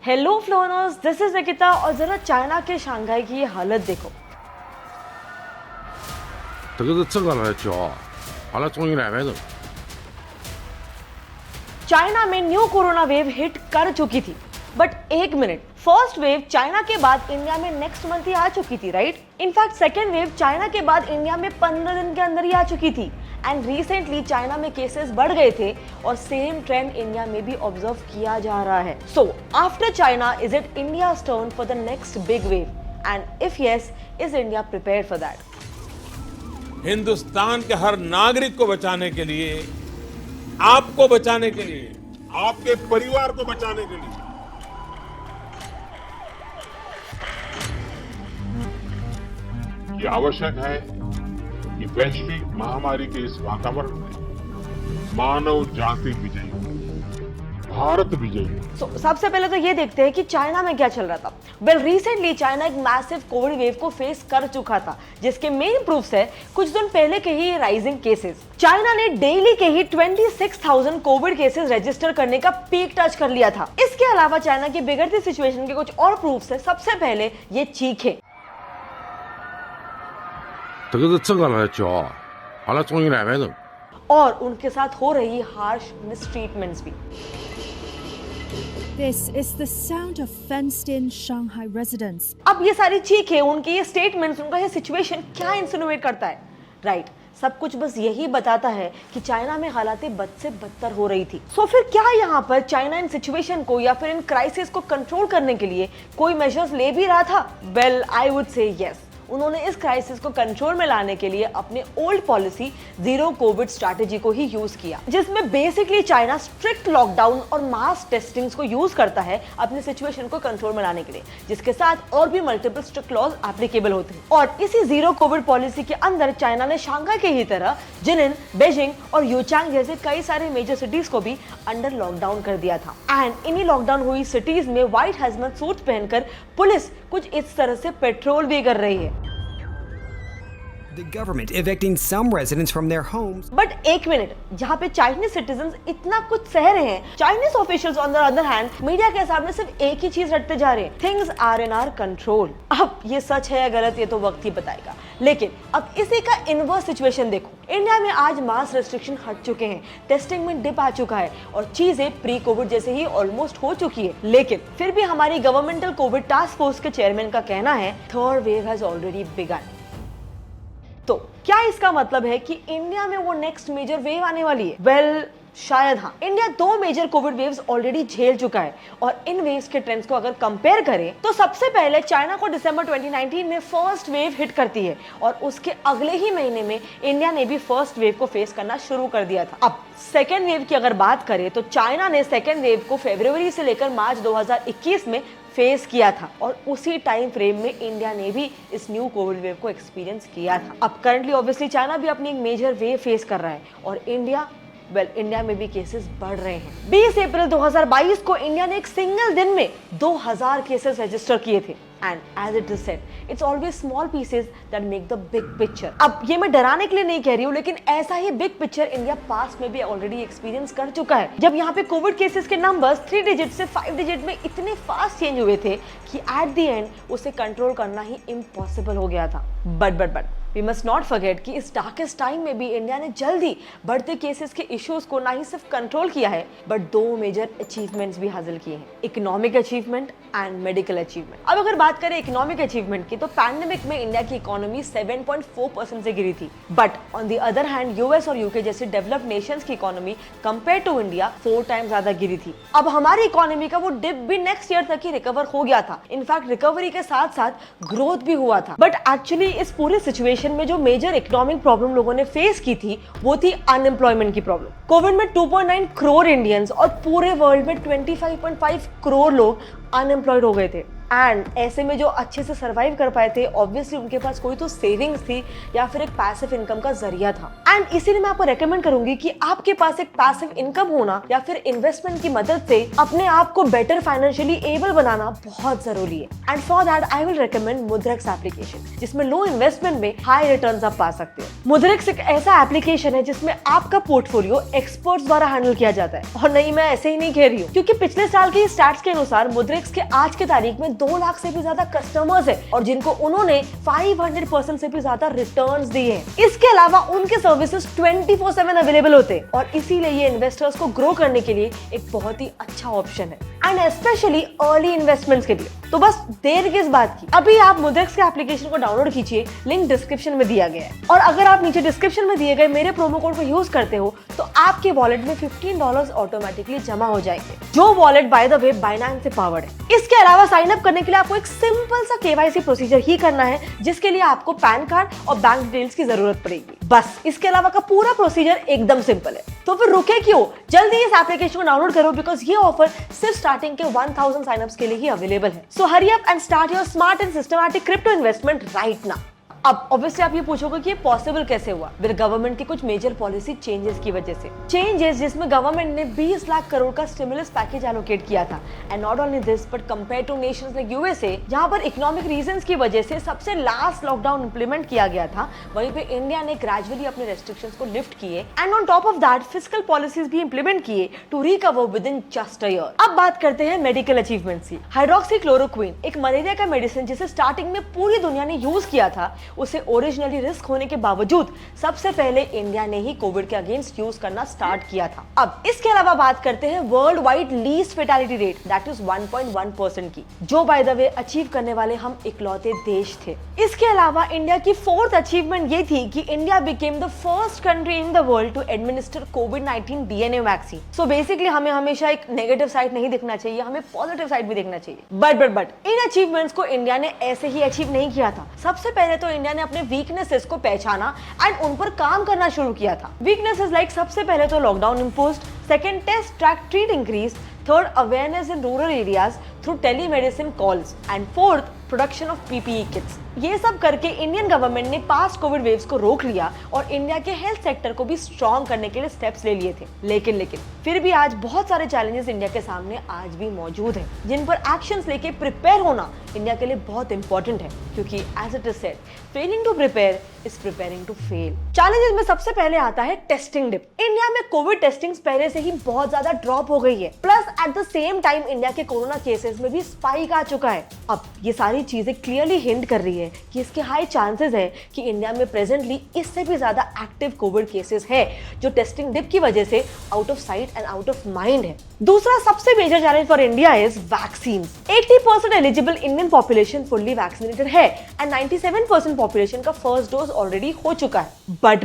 Hello फ्लोनर्स, this is Nikita और जरा China के शंघाई की ये हालत देखो। 这个呢叫完了中医来的。 चाइना में न्यू कोरोना वेव हिट कर चुकी थी, बट एक मिनट, फर्स्ट वेव चाइना के बाद इंडिया में नेक्स्ट मंथ ही आ चुकी थी, right? In fact second wave China के बाद इंडिया में 15 दिन के अंदर ही आ चुकी थी एंड रिसेंटली चाइना में केसेस बढ़ गए थे और सेम ट्रेंड इंडिया में भी ऑब्जर्व किया जा रहा है। So after China, is it India's turn for the next big wave? And if yes, is India prepared for that? Hindustan के हर नागरिक को बचाने के लिए, आपको बचाने के लिए, आपके परिवार को बचाने के लिए ये आवश्यक है कि वैश्विक महामारी के इस वातावरण में मानव जाति विजयी हो, भारत विजयी हो। सबसे पहले तो ये देखते हैं कि चाइना में क्या चल रहा था। वेल, रिसेंटली चाइना एक मैसिव कोविड वेव को फेस कर चुका था, जिसके मेन प्रूफ्स है कुछ दिन पहले के ही राइजिंग केसेस। चाइना ने डेली के ही 26,000 कोविड केसेस रजिस्टर करने का पीक टच कर लिया था। इसके अलावा चाइना की बिगड़ती सिचुएशन के कुछ और प्रूफ्स है। सबसे पहले ये चीखें। 这个呢叫完了中医来的。 और उनके साथ हो रही हार्श मिसट्रीटमेंट्स भी। This is the sound of fenced-in Shanghai residents. अब ये सारी चीखें, उनके ये स्टेटमेंट्स, उनका ये सिचुएशन क्या इंसिनुएट करता है? राइट, सब कुछ बस यही बताता है कि चाइना में हालातें बद से बदतर हो रही थी। सो फिर क्या यहाँ पर चाइना इन सिचुएशन को या फिर इन क्राइसिस को कंट्रोल करने के लिए कोई मेजर्स ले भी रहा था? Well, I would say yes. उन्होंने इस क्राइसिस को कंट्रोल में लाने के लिए अपने old policy zero Covid strategy को ही यूज किया, जिसमें बेसिकली चाइना स्ट्रिक्ट लॉकडाउन और मास टेस्टिंग्स को यूज करता है अपनी सिचुएशन को कंट्रोल में लाने के लिए, जिसके साथ और भी मल्टीपल स्ट्रिक्ट लॉज एप्लीकेबल होते हैं। और इसी जीरो कोविड पॉलिसी के अंदर चाइना ने शंघाई के ही तरह जिनिन, बीजिंग और यूचांग जैसे कई सारे मेजर सिटीज को भी अंडर लॉकडाउन कर दिया था। एंड इन्हीं लॉकडाउन हुई सिटीज में व्हाइट हेजमेट सूट पहनकर पुलिस कुछ इस तरह से पेट्रोल भी कर रही है। The government evicting some residents from their homes. But एक मिनट, जहाँ पे चाइनीज सिटीजंस इतना कुछ सह रहे हैं, Chinese officials on the other hand media के सामने सिर्फ एक ही चीज रटते जा रहे हैं, things are in our control. अब ये सच है या गलत, ये तो वक्त ही बताएगा। लेकिन अब इसी का इनवर्स सिचुएशन देखो। इंडिया में आज मास रेस्ट्रिक्शन हट चुके हैं, टेस्टिंग में डिप आ चुका है और चीजें प्री कोविड जैसे ही ऑलमोस्ट हो चुकी है। लेकिन फिर भी हमारी गवर्नमेंटल कोविड टास्क फोर्स के चेयरमैन का कहना है third wave has already begun. तो क्या इसका मतलब है कि इंडिया में वो नेक्स्ट मेजर वेव आने वाली है? वेल, शायद हाँ। India 2 major covid waves already झेल चुका है और इन वेव्स के ट्रेंड्स को अगर कंपेयर करें तो सबसे पहले चाइना को दिसंबर 2019 में फर्स्ट वेव हिट करती है और उसके अगले ही महीने में इंडिया ने भी फर्स्ट वेव को फेस करना शुरू कर दिया था। अब सेकेंड वेव की अगर बात करें तो चाइना ने सेकेंड वेव को फरवरी से लेकर मार्च 2021 में फेस किया था और उसी टाइम फ्रेम में इंडिया ने भी इस न्यू कोविड वेव को एक्सपीरियंस किया था। अब करंटली ऑब्वियसली चाइना भी अपनी एक मेजर वेव फेस कर रहा है और इंडिया में भी केसेस बढ़ रहे हैं। 20 अप्रैल 2022 को इंडिया ने एक सिंगल दिन में 2000 केसेस रजिस्टर किए थे। And as it is said, it's always small pieces that make the big picture. अब ये मैं डराने के लिए नहीं कह रही हूँ, लेकिन ऐसा ही बिग पिक्चर इंडिया पास्ट में भी ऑलरेडी एक्सपीरियंस कर चुका है, जब यहाँ पे कोविड केसेस के नंबर्स 3 डिजिट से 5 डिजिट में इतने फास्ट चेंज हुए थे कि एट द एंड उसे कंट्रोल करना ही इम्पॉसिबल हो गया था। But we must not forget कि इस डार्केस्ट टाइम में भी इंडिया ने जल्दी बढ़ते केसेस के इश्यूज को ना ही सिर्फ कंट्रोल किया है बट 2 मेजर अचीवमेंट्स भी हासिल किए हैं, economic achievement and medical achievement. अब अगर बात करें इकोनॉमिक अचीवमेंट की तो पैंडेमिक में इंडिया की इकोनॉमी 7.4% से गिरी थी, but on the other hand US और यूके जैसे डेवलप्ड नेशंस की economy compare to India 4 times ज्यादा गिरी थी। अब हमारी इकोनॉमी का वो डिप भी नेक्स्ट ईयर तक ही रिकवर हो गया था। इनफैक्ट रिकवरी के साथ साथ ग्रोथ भी हुआ था। बट एक्चुअली इस पूरे सिचुएशन में जो मेजर इकोनॉमिक प्रॉब्लम लोगों ने फेस की थी वो थी अनएम्प्लॉयमेंट की प्रॉब्लम। कोविड में 2.9 करोड़ इंडियंस और पूरे वर्ल्ड में 25.5 करोड़ लोग अनएम्प्लॉयड हो गए थे। एंड ऐसे में जो अच्छे से सर्वाइव कर पाए थे, ऑब्वियसली उनके पास कोई तो सेविंग्स थी या फिर एक पैसिव इनकम का जरिया था। एंड इसीलिए मैं आपको रेकमेंड करूंगी कि आपके पास एक पैसिव इनकम होना या फिर इन्वेस्टमेंट की मदद से अपने आप को बेटर फाइनेंशियली एबल बनाना बहुत जरूरी है। And for that I will recommend Mudrex application, जिसमें लो इन्वेस्टमेंट में हाई रिटर्न्स आप पा सकते हो। मुद्रेक्स एक ऐसा एप्लीकेशन है जिसमें आपका पोर्टफोलियो एक्सपर्ट्स द्वारा हैंडल किया जाता है। और नहीं, मैं ऐसे ही नहीं कह रही हूँ, क्योंकि पिछले साल के स्टैट्स के अनुसार मुद्रेक्स के आज के तारीख में 2 लाख से भी ज्यादा कस्टमर्स है और जिनको उन्होंने 500% से भी ज्यादा रिटर्न्स दिए हैं। इसके अलावा उनके सर्विसेज 24/7 अवेलेबल होते हैं और इसीलिए ये इन्वेस्टर्स को ग्रो करने के लिए एक बहुत ही अच्छा ऑप्शन है, एंड स्पेशली अर्ली इन्वेस्टमेंट्स के लिए। तो बस देर किस बात की, अभी आप मुद्रेक्स के एप्लीकेशन को डाउनलोड कीजिए, लिंक डिस्क्रिप्शन में दिया गया है। और अगर आप नीचे डिस्क्रिप्शन में दिए गए मेरे प्रोमो कोड को यूज करते हो तो आपके वॉलेट में $15 ऑटोमेटिकली जमा हो जाएंगे, जो wallet by the way Binance से पावर्ड है। इसके अलावा साइन अप करने के लिए आपको एक सिंपल सा KYC प्रोसीजर ही करना है, जिसके लिए आपको पैन कार्ड और बैंक डिटेल्स की जरूरत पड़ेगी। बस इसके अलावा का पूरा प्रोसीजर एकदम सिंपल है। तो फिर रुके क्यों, जल्दी इस एप्लीकेशन को डाउनलोड करो, बिकॉज ये ऑफर सिर्फ स्टार्टिंग के 1000 साइनअप्स के लिए ही अवेलेबल है। So hurry up and start your smart and systematic crypto investment right now. अब ऑब्वियसली आप ये पूछोगे कि ये पॉसिबल कैसे हुआ? विद गवर्नमेंट की कुछ मेजर पॉलिसी चेंजेस की वजह से। चेंजेस जिसमें गवर्नमेंट ने 20 लाख करोड़ का स्टिमुलस पैकेज एलोकेट किया था। And not only this, but compare two nations like USA, जहां पर इकोनॉमिक रीजंस की वजह से सबसे लास्ट लॉकडाउन इंप्लीमेंट किया गया था, वहीं पे इंडिया ने ग्रेजुअली अपने रेस्ट्रिक्शंस को लिफ्ट किए and on top of that fiscal policies भी इंप्लीमेंट किए to recover within just a year. अब बात करते हैं मेडिकल अचीवमेंट्स की। हाइड्रोक्सीक्लोरोक्विन, एक मलेरिया का मेडिसिन जिसे स्टार्टिंग में पूरी दुनिया ने यूज किया था, उसे ओरिजिनली रिस्क होने के बावजूद सबसे पहले इंडिया ने ही कोविड के अगेंस्ट यूज करना स्टार्ट किया था। अब इसके अलावा बात करते हैं world wide least fatality rate, that is 1.1% की, जो बाय द वे अचीव करने वाले हम इकलौते देश थे। इसके अलावा इंडिया की 4th अचीवमेंट ये थी कि India became the first country in the world to administer कोविड-19 DNA वैक्सीन। सो बेसिकली हमें हमेशा एक नेगेटिव साइड नहीं देखना चाहिए, हमें पॉजिटिव साइड भी देखना चाहिए। बट इन अचीवमेंट्स को इंडिया ने ऐसे ही अचीव नहीं किया था। सबसे पहले तो इंडिया ने अपने वीकनेसेस को पहचाना एंड उन पर काम करना शुरू किया था। वीकनेसेस लाइक सबसे पहले तो lockdown imposed, second test track treat increase, third awareness in rural areas through telemedicine calls and fourth production of PPE kits. ये सब करके इंडियन गवर्नमेंट ने पास्ट कोविड वेव्स को रोक लिया और इंडिया के हेल्थ सेक्टर को भी स्ट्रॉन्ग करने के लिए स्टेप्स ले लिए थे। लेकिन फिर भी आज बहुत सारे चैलेंजेस इंडिया के सामने आज भी मौजूद हैं, जिन पर एक्शंस लेके प्रिपेयर होना इंडिया के लिए बहुत इंपॉर्टेंट है, क्योंकि as it is said, failing to prepare is preparing to fail. Challenges में सबसे पहले आता है टेस्टिंग डिप। इंडिया में कोविड टेस्टिंग पहले से ही बहुत ज्यादा ड्रॉप हो गई है, plus at the same time India के कोरोना केसेस में भी स्पाइक आ चुका है। अब ये सारी चीजें क्लियरली हिंट कर रही है कि इसके हाई चांसेस है कि इंडिया में प्रेजेंटली इससे भी ज्यादा एक्टिव कोविड केसेस है, जो टेस्टिंग डिप की वजह से out of sight and out of mind है। दूसरा सबसे major challenge for India is vaccine. 80% eligible Indian population fully vaccinated है एंड 97% पॉपुलेशन का फर्स्ट डोज ऑलरेडी हो चुका है। बट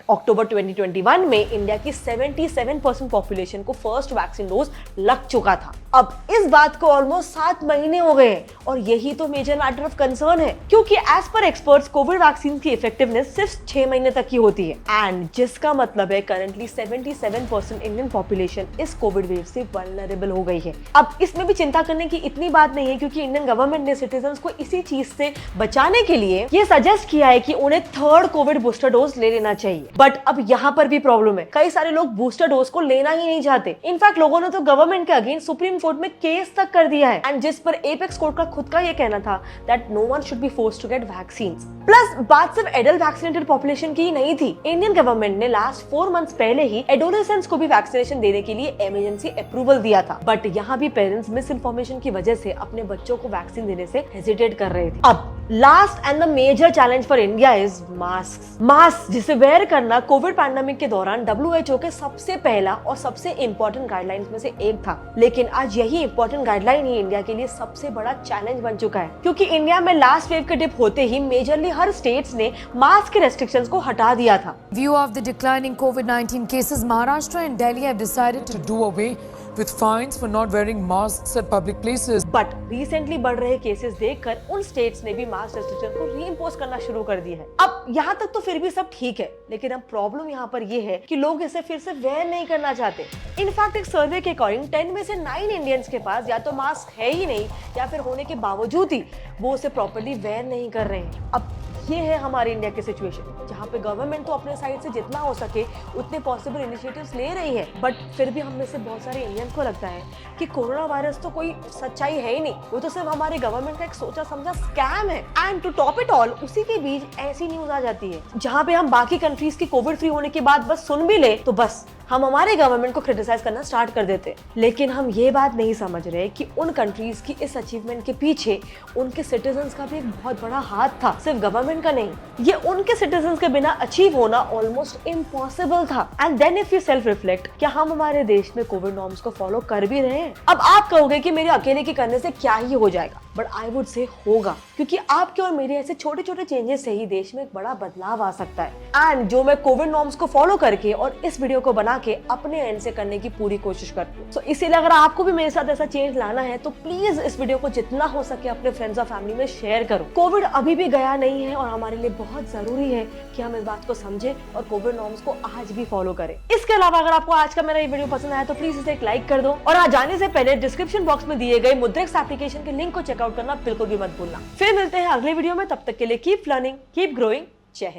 अक्टूबर 2021 में इंडिया की 77% पॉपुलेशन को फर्स्ट वैक्सीन डोज लग चुका था। अब इस बात को ऑलमोस्ट 7 महीने हो गए हैं और यही तो मेजर मैटर ऑफ कंसर्न है, क्योंकि as per experts covid vaccine की इफेक्टिवनेस सिर्फ 6 महीने तक की होती है, एंड जिसका मतलब है करंटली 77% इंडियन पॉपुलेशन इस कोविड वेव से वल्नरेबल हो गई है। अब इसमें भी चिंता करने की इतनी बात नहीं है, क्योंकि इंडियन गवर्नमेंट ने सिटीजंस को इसी चीज से बचाने के लिए ये सजेस्ट किया है कि उन्हें 3rd कोविड बूस्टर डोज ले लेना चाहिए। बट अब यहाँ पर भी प्रॉब्लम है, कई सारे लोग बूस्टर डोज को लेना ही नहीं चाहते। इनफैक्ट लोगों ने तो गवर्नमेंट के अगेंस्ट सुप्रीम कोर्ट में केस तक कर दिया है, एंड जिस पर एपेक्स कोर्ट का खुद का ये कहना था that no one should be forced to get vaccines. Plus बात सिर्फ एडल्ट वैक्सीनेटेड पॉपुलेशन की ही नहीं थी। इंडियन गवर्नमेंट ने लास्ट 4 मंथ्स पहले ही एडोलेसेंट्स को भी वैक्सीनेशन देने के लिए इमरजेंसी अप्रूवल दिया था, बट यहाँ भी पेरेंट्स मिस इन्फॉर्मेशन की वजह से अपने बच्चों को वैक्सीन देने से हेजिटेट कर रहे थे। अब last and the major challenge for India is mask, जिसे वेयर करना कोविड पैंडेमिक के दौरान WHO के सबसे पहला और सबसे इंपॉर्टेंट गाइडलाइंस में से एक था। लेकिन आज यही इंपॉर्टेंट गाइडलाइन ही इंडिया के लिए सबसे बड़ा चैलेंज बन चुका है, क्योंकि इंडिया में लास्ट वेव के डिप होते ही मेजरली हर स्टेट्स ने मास्क के रेस्ट्रिक्शंस को हटा दिया था। View of the declining COVID-19 cases, Maharashtra and Delhi have decided to do away with fines for not wearing masks at public places. But recently बढ़ रहे केसेस देखकर उन स्टेट्स ने भी मास्क रेस्ट्रिक्शन को रीइंपोज करना शुरू कर दिया है। अब यहाँ तक तो फिर भी सब ठीक है, लेकिन अब प्रॉब्लम यहाँ पर ये है कि लोग इसे फिर से वेयर नहीं करना चाहते। इनफैक्ट एक सर्वे के अकॉर्डिंग 10 में से 9 इंडियंस के पास या तो मास्क है ही नहीं या फिर होने के बावजूद ही वो उसे प्रॉपर्ली वेयर नहीं कर रहे हैं। अब ये है हमारे इंडिया की सिचुएशन, जहाँ पे गवर्नमेंट तो अपने साइड से जितना हो सके उतने पॉसिबल इनिशिएटिव्स ले रही है, बट फिर भी हम में से बहुत सारे इंडियंस को लगता है कि कोरोना वायरस तो कोई सच्चाई है ही नहीं, वो तो सिर्फ हमारे गवर्नमेंट का एक सोचा समझा स्कैम है। And to top it all, उसी के बीच ऐसी न्यूज आ जाती है जहाँ पे हम बाकी कंट्रीज की कोविड फ्री होने के बाद बस सुन भी ले तो बस हम हमारे गवर्नमेंट को क्रिटिसाइज करना स्टार्ट कर देते। लेकिन हम ये बात नहीं समझ रहे कि उन कंट्रीज की इस अचीवमेंट के पीछे उनके सिटीजन्स का भी एक बहुत बड़ा हाथ था, सिर्फ गवर्नमेंट का नहीं। ये उनके सिटीजन्स के बिना अचीव होना ऑलमोस्ट इम्पॉसिबल था। And then if you self reflect, क्या हम हमारे देश में कोविड नॉर्म्स को फॉलो कर भी रहे हैं? अब आप कहोगे कि मेरे अकेले के करने से क्या ही हो जाएगा, बट आई वुड से होगा, क्योंकि आपके और मेरे ऐसे छोटे छोटे चेंजेस से ही देश में एक बड़ा बदलाव आ सकता है। एंड जो मैं कोविड नॉर्म्स को फॉलो करके और इस वीडियो को बना के अपने एंड से करने की पूरी कोशिश करती हूँ। तो इसीलिए अगर आपको भी मेरे साथ ऐसा चेंज लाना है तो प्लीज इस वीडियो को जितना हो सके अपने फ्रेंड्स और फैमिली में शेयर करो। कोविड अभी भी गया नहीं है और हमारे लिए बहुत जरूरी है कि हम इस बात को समझे और कोविड नॉर्म्स को आज भी फॉलो करें। इसके अलावा अगर आपको आज का मेरा ये वीडियो पसंद आया तो प्लीज इसे एक लाइक कर दो और आज जाने से पहले डिस्क्रिप्शन बॉक्स में दिए गए मुद्रिक्स एप्लीकेशन के लिंक को चेकआउट करना बिल्कुल भी मत भूलना। फिर मिलते हैं अगले वीडियो में, तब तक के लिए कीप लर्निंग, कीप ग्रोइंग। जय हिंद।